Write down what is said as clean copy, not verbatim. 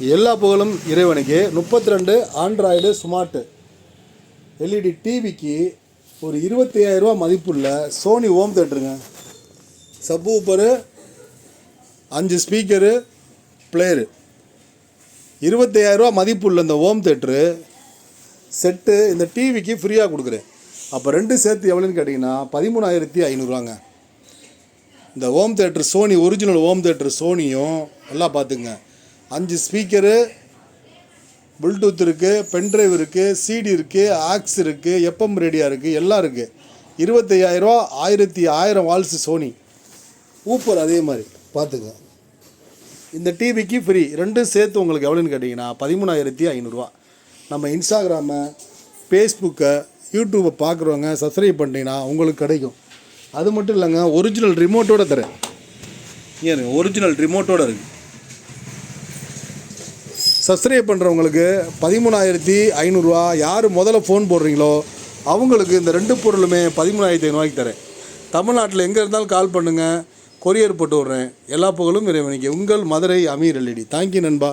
எல்லா புகழும் இறைவனுக்கு. 32 ஆண்ட்ராய்டு ஸ்மார்ட்டு எல்இடி டிவிக்கு ஒரு 25,000 மதிப்புள்ள சோனி ஹோம் தேட்டருங்க. சப் ஊப்பரு, 5 ஸ்பீக்கரு, பிளேயரு, 25,000 மதிப்புள்ள இந்த ஹோம் தேட்டரு செட்டு இந்த டிவிக்கு ஃப்ரீயாக கொடுக்குறேன். அப்போ ரெண்டு சேர்த்து எவ்வளோன்னு கேட்டிங்கன்னா 13,500 இந்த home theatre Sony original home theatre சோனியும் எல்லாம் பார்த்துங்க. 5 ஸ்பீக்கரு, ப்ளூடூத் இருக்குது, பென்ட்ரைவ் இருக்குது, சிடி இருக்குது, ஆக்ஸ் இருக்குது, எஃப்எம் ரேடியோ இருக்குது, எல்லாம் இருக்குது. 25,000 1000 வால்ஸ் சோனி ஊப்பர் அதே மாதிரி பார்த்துங்க. இந்த டிவிக்கு ஃப்ரீ ரெண்டும் சேர்த்து உங்களுக்கு எவ்வளோன்னு கேட்டிங்கன்னா 13,500. நம்ம இன்ஸ்டாகிராமை, ஃபேஸ்புக்கை, யூடியூப்பை பார்க்குறவங்க சப்ஸ்கிரைப் பண்ணிட்டீங்கன்னா உங்களுக்கு கிடைக்கும். அது மட்டும் இல்லைங்க, ஒரிஜினல் ரிமோட்டோடு தரேன். ஏன் ஒரிஜினல் ரிமோட்டோடு இருக்குது. சப்ஸ்கிரைப் பண்ணுறவங்களுக்கு 13,500. யார் முதல்ல ஃபோன் போடுறீங்களோ அவங்களுக்கு இந்த ரெண்டு பொருளுமே 13,500 தரேன். தமிழ்நாட்டில் எங்கே இருந்தாலும் கால் பண்ணுங்கள், கொரியர் போட்டு விட்றேன். எல்லா புகழும் இறைவனுக்கு. உங்கள் மதுரை அமீர் எல்இடி. தேங்க்யூ நண்பா.